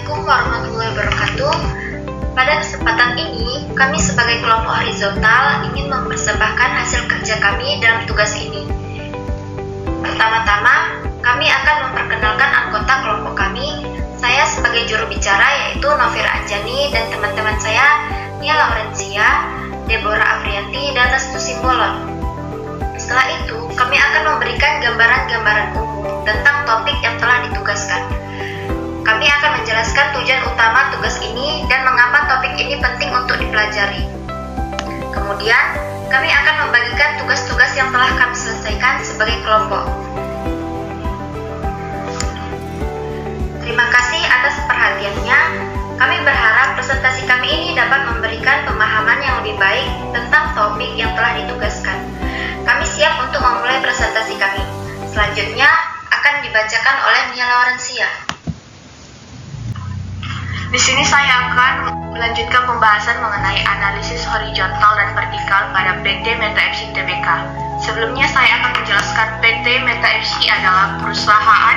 Assalamualaikum warahmatullahi wabarakatuh. Pada kesempatan ini, kami sebagai kelompok horizontal ingin mempersembahkan hasil kerja kami dalam tugas ini. Pertama-tama, kami akan memperkenalkan anggota kelompok kami. Saya sebagai juru bicara yaitu Novira Anjani dan teman-teman saya Nia Laurencia, Deborah Afrianti, dan Restu Simbolon. Setelah itu, kami akan memberikan gambaran-gambaran umum tentang topik yang telah ditugaskan. Kami akan menjelaskan tujuan utama tugas ini dan mengapa topik ini penting untuk dipelajari. Kemudian, kami akan membagikan tugas-tugas yang telah kami selesaikan sebagai kelompok. Terima kasih atas perhatiannya. Kami berharap presentasi kami ini dapat memberikan pemahaman yang lebih baik tentang topik yang telah ditugaskan. Kami siap untuk memulai presentasi kami. Selanjutnya akan dibacakan oleh Nia Laurencia. Di sini saya akan melanjutkan pembahasan mengenai analisis horizontal dan vertikal pada PT Meta FC Tbk. Sebelumnya saya akan menjelaskan PT Meta FC adalah perusahaan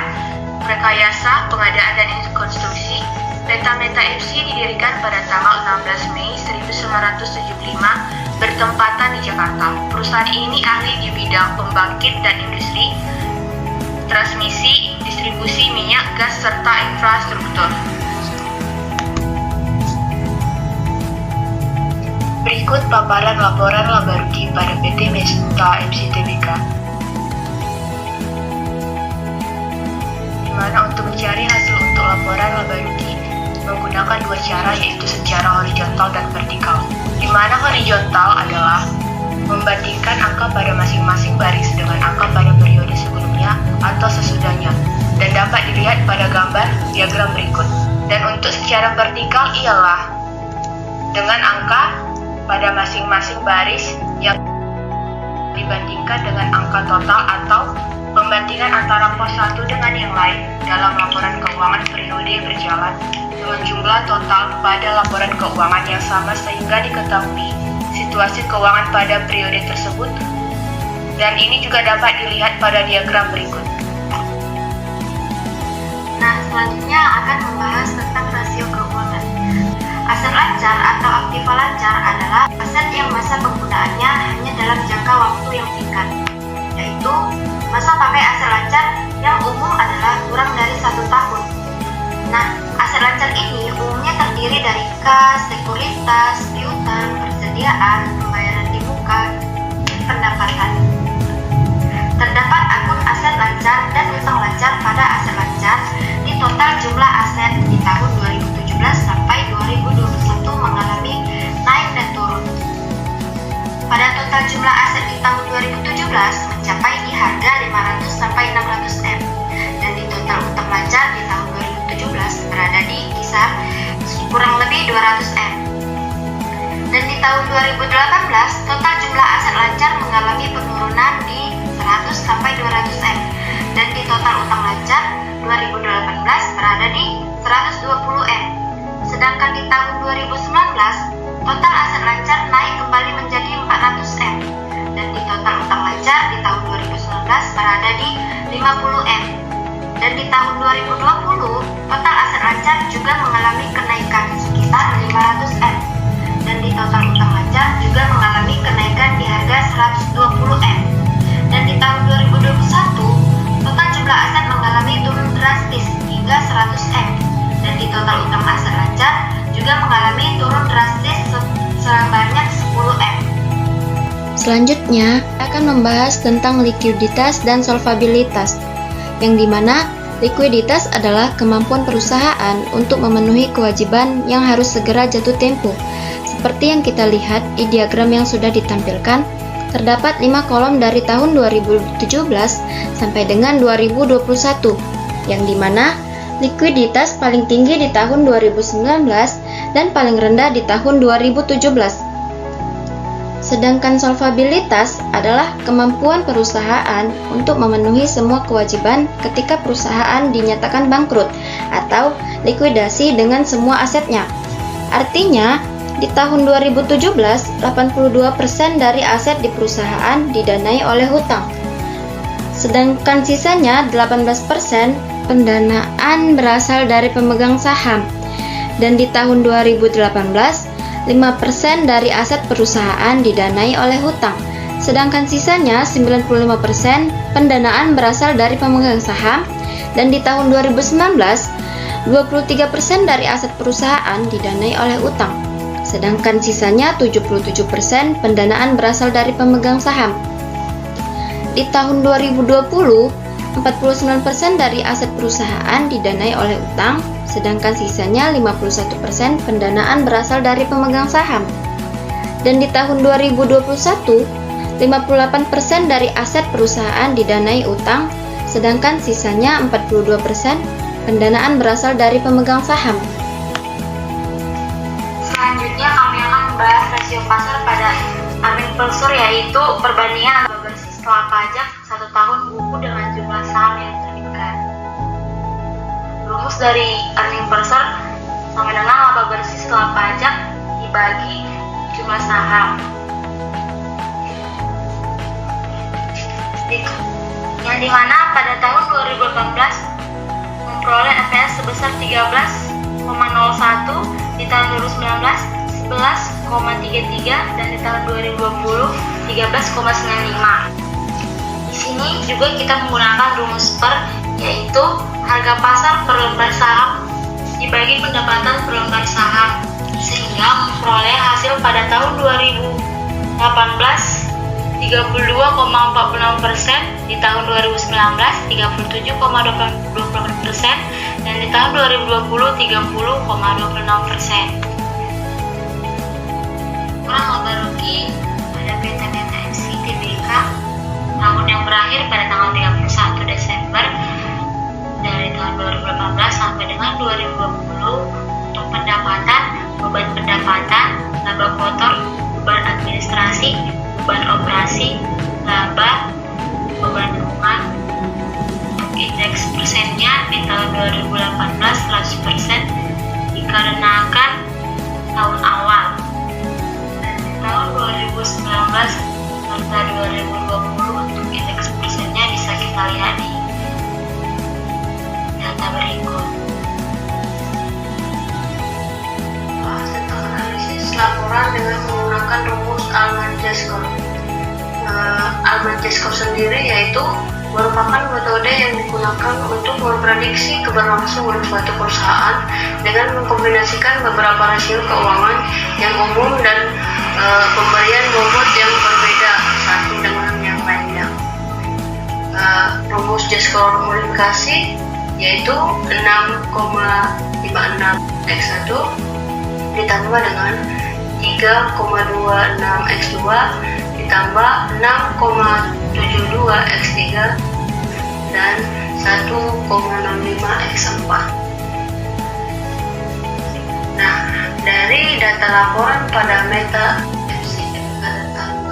rekayasa, pengadaan dan konstruksi. PT Meta FC didirikan pada tanggal 16 Mei 1975 bertempatan di Jakarta. Perusahaan ini ahli di bidang pembangkit dan industri, transmisi, distribusi minyak, gas, serta infrastruktur. Berikut paparan laporan laba rugi pada PT Meta FC Tbk. Di mana untuk mencari hasil untuk laporan laba rugi menggunakan dua cara, yaitu secara horizontal dan vertikal. Di mana horizontal adalah membandingkan angka pada masing-masing baris dengan angka pada periode sebelumnya atau sesudahnya, dan dapat dilihat pada gambar diagram berikut. Dan untuk secara vertikal ialah dengan angka pada masing-masing baris yang dibandingkan dengan angka total atau pembandingan antara pos satu dengan yang lain dalam laporan keuangan periode berjalan dengan jumlah total pada laporan keuangan yang sama sehingga diketahui situasi keuangan pada periode tersebut, dan ini juga dapat dilihat pada diagram berikut. Nah, selanjutnya akan membahas tentang rasio keuangan. Aset lancar atau aktiva lancar adalah aset yang masa penggunaannya hanya dalam jangka waktu yang singkat, yaitu masa pakai aset lancar yang umum adalah kurang dari 1 tahun. Nah, aset lancar ini umumnya terdiri dari kas, sekuritas, piutang, persediaan, pembayaran di muka, pendapatan. Terdapat akun aset lancar dan utang lancar pada aset lancar. Di total jumlah aset di tahun 2017 sampai 2021 mengalami naik dan turun. Pada total jumlah aset di tahun 2017 mencapai di harga 500 sampai 600 M, dan di total utang lancar di tahun 2017 berada di kisar kurang lebih 200 M. Dan di tahun 2018 total jumlah aset lancar mengalami penurunan di 100 sampai 200 M, dan di total utang lancar 2018 berada di 120 M. Sedangkan di tahun 2019 total aset lancar naik kembali menjadi 400 M, dan di total utang lancar di tahun 2019 berada di 50 M. Dan di tahun 2020 total aset lancar juga mengalami kenaikan sekitar 500 M, dan di total utang lancar juga mengalami kenaikan di harga 120 M. Dan di tahun 2021 total jumlah aset mengalami turun drastis hingga 100 M, dan di total utang aset lancar juga mengalami turun drastis sebanyak 10 M. Selanjutnya akan membahas tentang likuiditas dan solvabilitas, yang dimana likuiditas adalah kemampuan perusahaan untuk memenuhi kewajiban yang harus segera jatuh tempo. Seperti yang kita lihat di diagram yang sudah ditampilkan, terdapat 5 kolom dari tahun 2017 sampai dengan 2021, yang dimana likuiditas paling tinggi di tahun 2019 dan paling rendah di tahun 2017. Sedangkan solvabilitas adalah kemampuan perusahaan untuk memenuhi semua kewajiban ketika perusahaan dinyatakan bangkrut atau likuidasi dengan semua asetnya. Artinya, di tahun 2017, 82% dari aset di perusahaan didanai oleh hutang. Sedangkan sisanya 18% pendanaan berasal dari pemegang saham. Dan di tahun 2018, 5% dari aset perusahaan didanai oleh hutang, sedangkan sisanya 95% pendanaan berasal dari pemegang saham. Dan di tahun 2019, 23% dari aset perusahaan didanai oleh utang, sedangkan sisanya 77% pendanaan berasal dari pemegang saham. Di tahun 2020, 49% dari aset perusahaan didanai oleh utang, sedangkan sisanya 51% pendanaan berasal dari pemegang saham. Dan di tahun 2021, 58% dari aset perusahaan didanai utang, sedangkan sisanya 42% pendanaan berasal dari pemegang saham. Selanjutnya kami akan membahas rasio pasar pada earning per share, yaitu perbandingan laba bersih setelah pajak 1 tahun buku dengan jumlah saham yang terbitkan. Rumus dari earning per share sama dengan laba bersih setelah pajak dibagi jumlah saham. Yang dimana pada tahun 2018 memperoleh EPS sebesar 13,01, di tahun 2019 11,33, dan di tahun 2020 13,95. Di sini juga kita menggunakan rumus per, yaitu harga pasar per lembar saham dibagi pendapatan per lembar saham, sehingga memperoleh hasil pada tahun 2018 32,46%, di tahun 2019 37,28%, dan di tahun 2020 30,26%. Kurang laba rugi pada PT MC Tbk tahun yang berakhir pada tanggal 31 Desember dari tahun 2018 sampai dengan 2020 untuk pendapatan, beban pendapatan, laba kotor, beban administrasi, beban operasi, laba, beban bunga. Untuk indeks persennya di tahun 2018 100% dikarenakan tahun awal, dan di tahun 2019 serta 2020 untuk indeks persennya bisa kita lihat di data berikut. Tentang analisis laporan dengan menggunakan rumus Alman-Jaskov. Alman-Jaskov sendiri yaitu merupakan metode yang digunakan untuk memprediksi keberlangsungan suatu perusahaan dengan mengkombinasikan beberapa rasio keuangan yang umum dan pemberian bobot yang berbeda satu dengan yang lainnya. Rumus Jaskov modifikasi yaitu 6,56x1 ditambah dengan 3,26x2 ditambah 6,72x3 dan 1,65x4. Nah, dari data laporan pada Meta FC tahun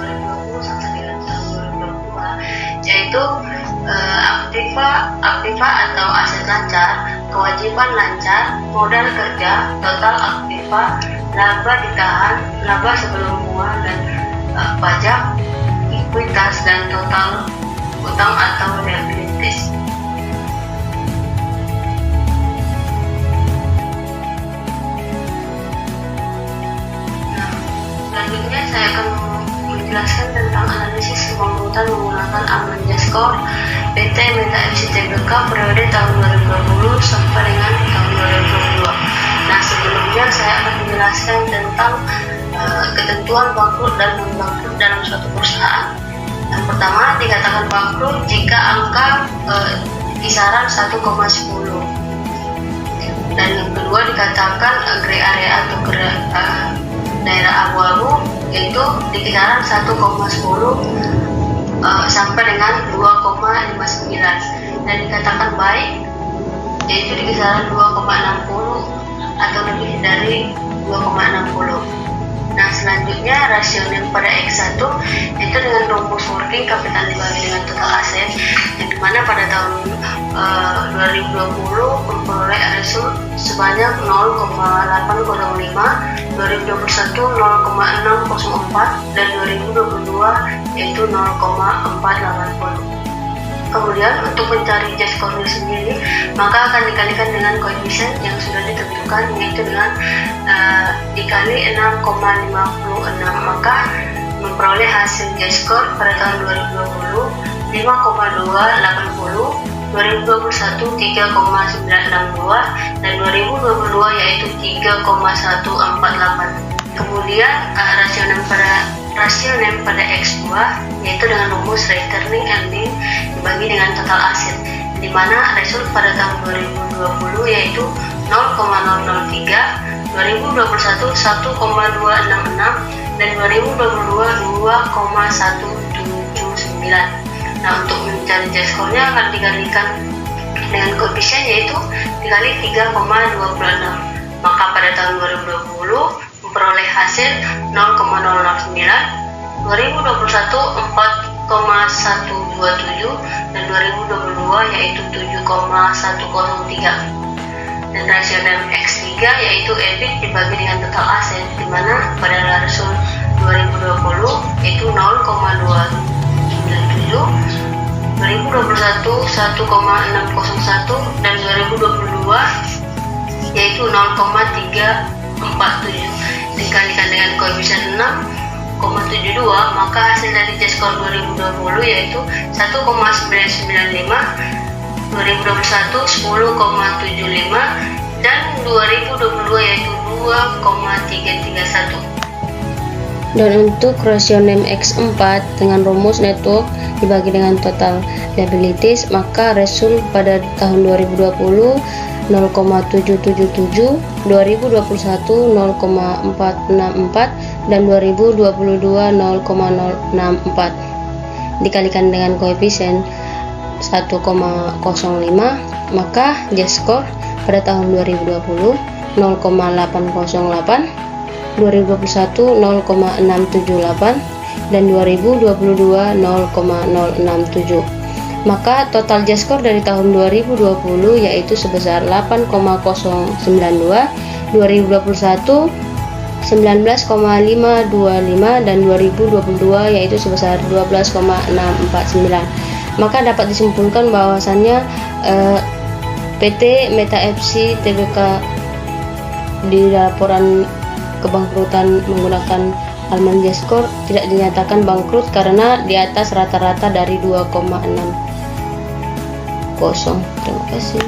2020 sampai dengan tahun 2022, yaitu aktiva atau aset lancar, kewajiban lancar, modal kerja, total aktiva, laba ditahan, laba sebelum bunga dan pajak, ekuitas, dan total utang atau liabilities. Nah, selanjutnya saya akan menjelaskan tentang analisis pembukuan menggunakan Alman-Jaskov PT Meta FC Tbk periode tahun 2020 sampai dengan tahun 2022. Nah, sebelumnya saya akan menjelaskan tentang ketentuan bangkrut dan non-bangkrut dalam suatu perusahaan. Yang pertama, dikatakan bangkrut jika angka kisaran 1,10. Dan yang kedua dikatakan gray area atau daerah abu-abu, yaitu di kisaran 1,10 sampai dengan 2,59. Dan dikatakan baik, yaitu di kisaran 2,60 atau lebih dari 2,60. Nah, selanjutnya rasioning pada X1 itu dengan rumus working capital dibagi dengan total aset, yang dimana pada tahun 2020 memperoleh rasio sebanyak 0,805, 2021 0,604, dan 2022 yaitu 0,480. Kemudian untuk mencari J-score sendiri, maka akan dikalikan dengan koefisien yang sudah ditentukan, yaitu dengan dikali 6,56, maka memperoleh hasil J-score pada tahun 2020 5,280, 2021 3,962, dan 2022 yaitu 3,148. Kemudian rasio NEM pada X2 yaitu dengan rumus returning ending dibagi dengan total aset, di mana result pada tahun 2020 yaitu 0,003, 2021 1,266, dan 2022 2,179. Nah, untuk mencari J-score-nya akan dikalikan dengan koefisien yaitu dikali 3,26. Maka pada tahun 2020 memperoleh hasil 0,009, 2021 4,127, dan 2022 yaitu 7,103. Dan rasio NEM X3 yaitu EBIT dibagi dengan total aset, di mana pada result 2020 yaitu 0,297, 2021 1,601, dan 2022 yaitu 0,347. Dikalikan dengan koefisien 6,72, maka hasil dari J-score 2020 yaitu 1,995, 2021 10,75, dan 2022 yaitu 2,331. Dan untuk rasio NEM X4 dengan rumus network dibagi dengan total liabilities, maka result pada tahun 2020 0,777, 2021 0,464, dan 2022 0,064. Dikalikan dengan koefisien 1,05, maka J-score pada tahun 2020 0,808, 2021 0,678, dan 2022 0,067. Maka total J-score dari tahun 2020 yaitu sebesar 8,092, 2021 19,525, dan 2022 yaitu sebesar 12,649. Maka dapat disimpulkan bahwasannya PT Meta FC Tbk di laporan kebangkrutan menggunakan elemen J-score tidak dinyatakan bangkrut karena di atas rata-rata dari 2,60. Terima kasih.